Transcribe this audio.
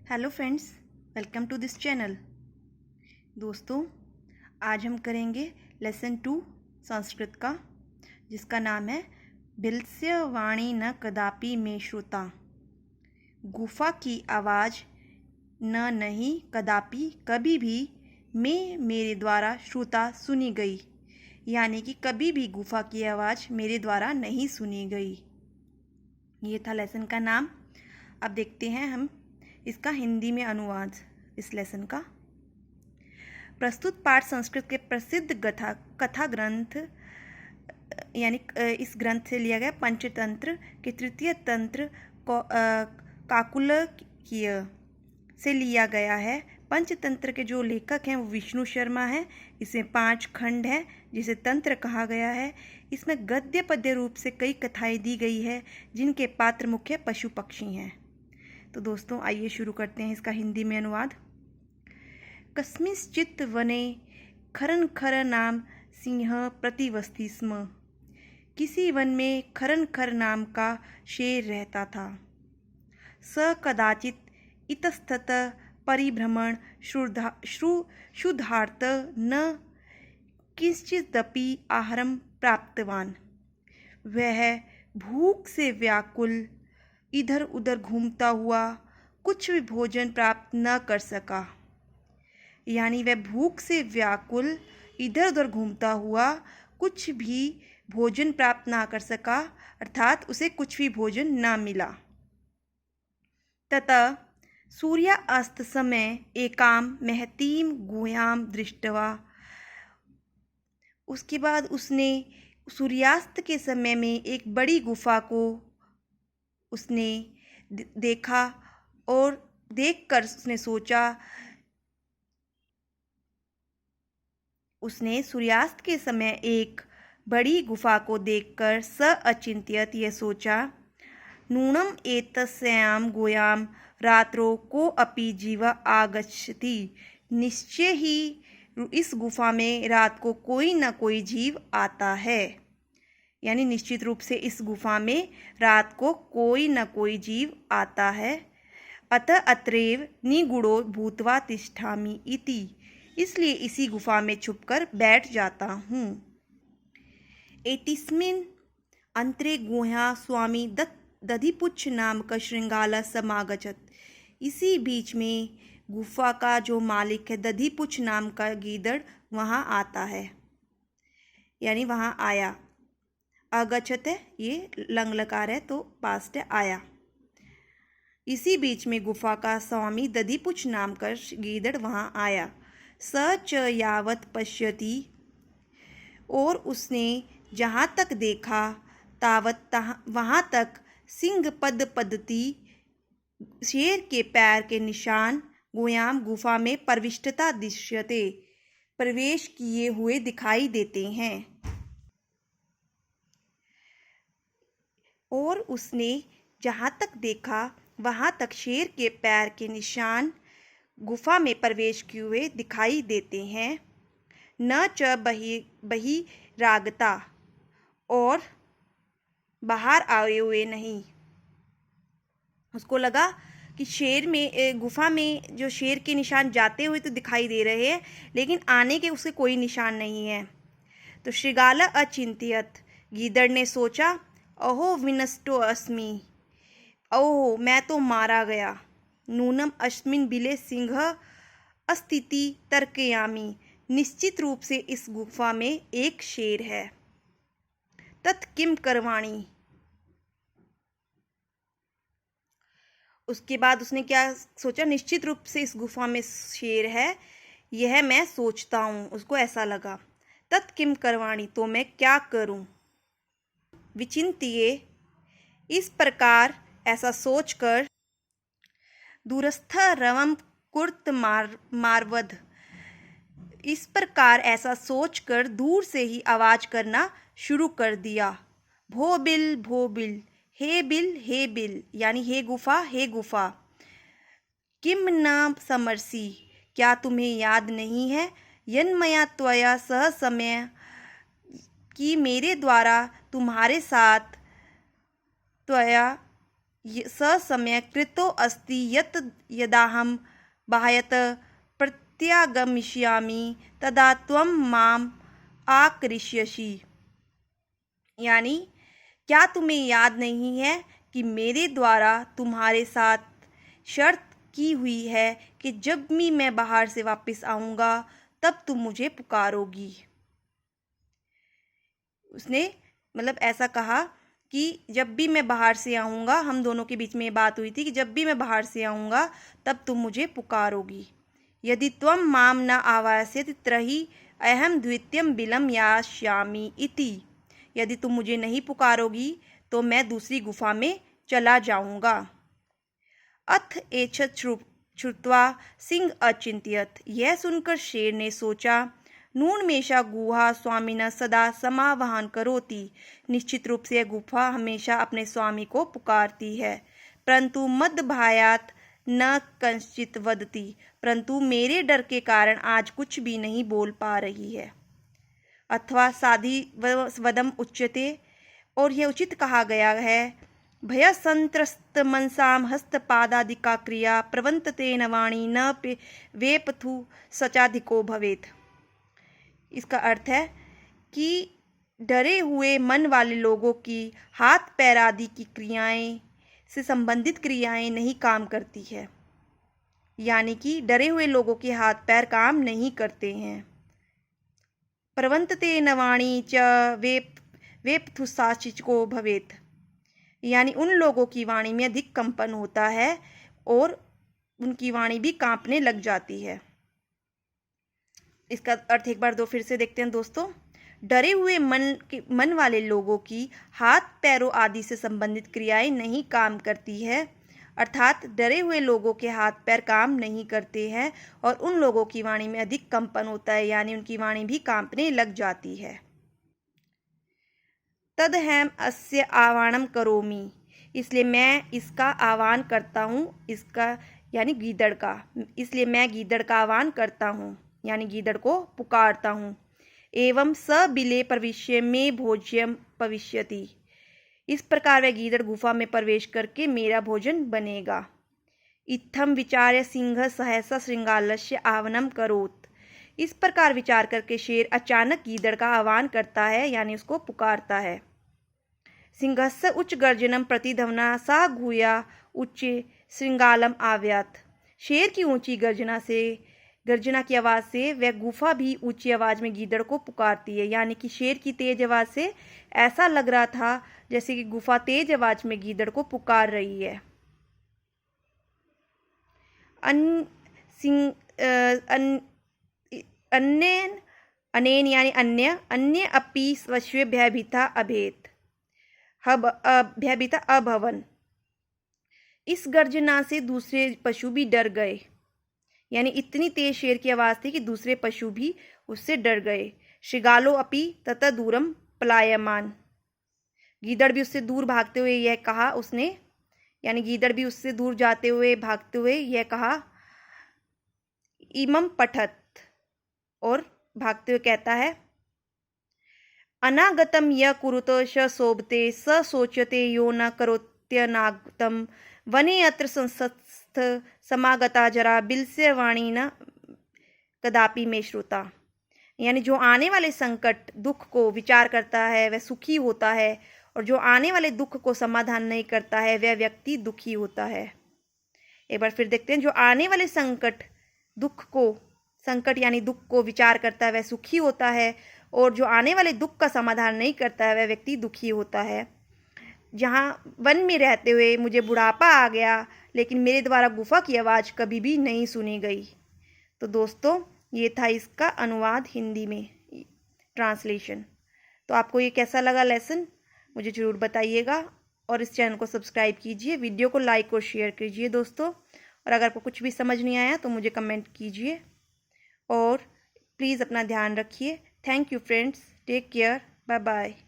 Hello friends, welcome to this channel. दोस्तों, आज हम करेंगे लेसन 2 संस्कृत का, जिसका नाम है भिल्स्य वाणी न कदापि में श्रुता। गुफा की आवाज़ न नहीं कदापि कभी भी में मेरे द्वारा श्रुता सुनी गई, यानी कि कभी भी गुफा की आवाज़ मेरे द्वारा नहीं सुनी गई। ये था लेसन का नाम। अब देखते हैं हम इसका हिंदी में अनुवाद इस लेसन का। प्रस्तुत पाठ संस्कृत के प्रसिद्ध कथा ग्रंथ यानी इस ग्रंथ से लिया गया पंचतंत्र के तृतीय तंत्र काकुल्य से लिया गया है। पंचतंत्र के जो लेखक हैं वो विष्णु शर्मा हैं। इसमें 5 खंड हैं जिसे तंत्र कहा गया है। इसमें गद्य पद्य रूप से कई कथाएं दी गई है जिनके पात्र मुख्य पशु पक्षी हैं। तो दोस्तों, आइए शुरू करते हैं इसका हिंदी में अनुवाद। कस्मिंश्चित् वने खरन खर नाम सिंह प्रतिवसति स्म। किसी वन में खरन खर नाम का शेर रहता था। स कदाचित इतस्तत परिभ्रमण शुद्धार्थ न किंचिदपि आहारं प्राप्तवान। वह भूख से व्याकुल इधर उधर घूमता हुआ कुछ भी भोजन प्राप्त न कर सका। यानी वह भूख से व्याकुल इधर उधर घूमता हुआ कुछ भी भोजन प्राप्त ना कर सका, अर्थात उसे कुछ भी भोजन ना मिला। ततः सूर्यास्त समय एकाम महतीम गुहाम दृष्टवा। उसके बाद उसने सूर्यास्त के समय में एक बड़ी गुफा को उसने देखा और देखकर उसने सोचा। उसने सूर्यास्त के समय एक बड़ी गुफा को देखकर स अचिंत्यत यह सोचा, नूनम एतस्याम गोयाम रात्रो को अपि जीवा आगच्छति। निश्चय ही इस गुफा में रात को कोई न कोई जीव आता है। यानी निश्चित रूप से इस गुफा में रात को कोई न कोई जीव आता है। अतः अत्रैव निगूढ़ो भूत्वा तिष्ठामि इति। इसलिए इसी गुफा में छुपकर बैठ जाता हूँ। एतिस्मिन् अंतरे गुहा स्वामी दधिपुच्छ नाम का श्रृंगाला समागच्छत्। इसी बीच में गुफा का जो मालिक है दधिपुच्छ नाम का गीदड़ वहाँ आता है, यानी वहाँ आया। अगच्छत है, ये लंग लकार है तो पास्ट है, आया। इसी बीच में गुफा का स्वामी दधिपुच्छ नाम का गीदड़ वहाँ आया। स च यावत पश्यति। और उसने जहाँ तक देखा तावत वहाँ तक सिंह पद पद्धति शेर के पैर के निशान गुयाम गुफा में प्रविष्टता दृश्यते प्रवेश किए हुए दिखाई देते हैं। और उसने जहाँ तक देखा वहाँ तक शेर के पैर के निशान गुफा में प्रवेश किए हुए दिखाई देते हैं। न च बहिरागता, और बाहर आए हुए नहीं। उसको लगा कि शेर में गुफा में जो शेर के निशान जाते हुए तो दिखाई दे रहे हैं, लेकिन आने के उसके कोई निशान नहीं है। तो श्रृगाला अचिंत्यत, गीदड़ ने सोचा, अहो विनष्टो अस्मि। ओहो, मैं तो मारा गया। नूनम अस्मिन् बिले सिंह अस्तिति तर्कयामि। निश्चित रूप से इस गुफा में एक शेर है। तत् किम करवाणी। उसके बाद उसने क्या सोचा, निश्चित रूप से इस गुफा में शेर है, यह मैं सोचता हूँ। उसको ऐसा लगा। तत् किम करवाणी, तो मैं क्या करूँ। विचिंत्य, इस प्रकार ऐसा सोचकर दूरस्थ रवम कुर्त मारवध। इस प्रकार ऐसा सोचकर दूर से ही आवाज करना शुरू कर दिया। भो बिल, हे बिल, यानी हे गुफा। किम न समरसी, क्या तुम्हें याद नहीं है, यन्मया त्वया सह समय, कि मेरे द्वारा तुम्हारे साथ त्वया ससमय कृतो अस्ति यत् यदाहं बाह्यत प्रत्यागमिष्यामि तदा त्वं माम् आकरिष्यसि। यानी क्या तुम्हें याद नहीं है कि मेरे द्वारा तुम्हारे साथ शर्त की हुई है कि जब भी मैं बाहर से वापस आऊँगा तब तुम मुझे पुकारोगी। उसने मतलब ऐसा कहा कि जब भी मैं बाहर से आऊँगा, हम दोनों के बीच में ये बात हुई थी कि जब भी मैं बाहर से आऊँगा तब तुम मुझे पुकारोगी। यदि त्वं माम न आवास्यति तर्हि अहम द्वितीयं बिलं यास्यामि इति। यदि तुम मुझे नहीं पुकारोगी तो मैं दूसरी गुफा में चला जाऊँगा। अथ एतत् श्रुत्वा सिंह अचिंत्यत। यह सुनकर शेर ने सोचा, नूनमेषा गुहा स्वामिनः सदा समावहन करोति। निश्चित रूप से यह गुफा हमेशा अपने स्वामी को पुकारती है। परंतु मद्भयात् न कंचित वदति। परंतु मेरे डर के कारण आज कुछ भी नहीं बोल पा रही है। अथवा साधि वदम उच्यते, और यह उचित कहा गया है, भय संत्रस्त मनसाम हस्तपादादिका क्रिया प्रवंतते नवाणी न वेपथु सचाधिको भवेत। इसका अर्थ है कि डरे हुए मन वाले लोगों की हाथ पैर आदि की क्रियाएं से संबंधित क्रियाएं नहीं काम करती है। यानी कि डरे हुए लोगों के हाथ पैर काम नहीं करते हैं। प्रवंतते नवाणी च वेपथुसाचिको भवेत। यानी उन लोगों की वाणी में अधिक कंपन होता है और उनकी वाणी भी कांपने लग जाती है। इसका अर्थ एक बार दो फिर से देखते हैं दोस्तों। डरे हुए मन वाले लोगों की हाथ पैरों आदि से संबंधित क्रियाएं नहीं काम करती है, अर्थात डरे हुए लोगों के हाथ पैर काम नहीं करते हैं और उन लोगों की वाणी में अधिक कंपन होता है, यानी उनकी वाणी भी कांपने लग जाती है। तदहम अस्य आह्वानं करोमि। इसलिए मैं इसका आह्वान करता हूँ, इसका यानी गीदड़ का। इसलिए मैं गीदड़ का आह्वान करता हूँ, यानी गीदड़ को पुकारता हूँ। एवं स बिले प्रविश्य में भोज्यम भविष्यति। इस प्रकार वह गीदड़ गुफा में प्रवेश करके मेरा भोजन बनेगा। इत्थम विचार्य सिंह सहसा श्रृंगालस्य आह्वानं करोत्। इस प्रकार विचार करके शेर अचानक गीदड़ का आह्वान करता है, यानी उसको पुकारता है। सिंहस्य उच्च गर्जनम प्रतिध्वना सा घूया उच्च श्रृंगालम आव्यात। शेर की ऊंची गर्जना की आवाज़ से वह गुफा भी ऊंची आवाज़ में गीदड़ को पुकारती है। यानी कि शेर की तेज आवाज़ से ऐसा लग रहा था जैसे कि गुफा तेज आवाज़ में गीदड़ को पुकार रही है। अनेन यानी अन्य अपि स्वस्य भयभीता अभवन। इस गर्जना से दूसरे पशु भी डर गए। यानी इतनी तेज शेर की आवाज़ थी कि दूसरे पशु भी उससे डर गए। श्रृगालो अपि ततः दूरम पलायमान। गीदड़ भी उससे दूर भागते हुए यह कहा उसने, यानी गीदड़ भी उससे दूर जाते हुए भागते हुए यह कहा, इमं पठत, और भागते हुए कहता है, अनागतम य कुरुत श शोभते स सोचते यो न करोत्यनागतम वने अत्र संसत्स्थ समागता जरा बिलस्य वाणी न कदापि में श्रुता। यानी जो आने वाले संकट दुख को विचार करता है वह सुखी होता है, और जो आने वाले दुख को समाधान नहीं करता है वह व्यक्ति दुखी होता है। एक बार फिर देखते हैं। जो आने वाले संकट यानी दुख को विचार करता है वह सुखी होता है, और जो आने वाले दुख का समाधान नहीं करता है वह व्यक्ति दुखी होता है। जहाँ वन में रहते हुए मुझे बुढ़ापा आ गया, लेकिन मेरे द्वारा गुफा की आवाज़ कभी भी नहीं सुनी गई। तो दोस्तों ये था इसका अनुवाद हिंदी में, ट्रांसलेशन। तो आपको ये कैसा लगा लेसन मुझे ज़रूर बताइएगा, और इस चैनल को सब्सक्राइब कीजिए, वीडियो को लाइक और शेयर कीजिए दोस्तों। और अगर आपको कुछ भी समझ नहीं आया तो मुझे कमेंट कीजिए, और प्लीज़ अपना ध्यान रखिए। Thank you friends, take care, bye bye.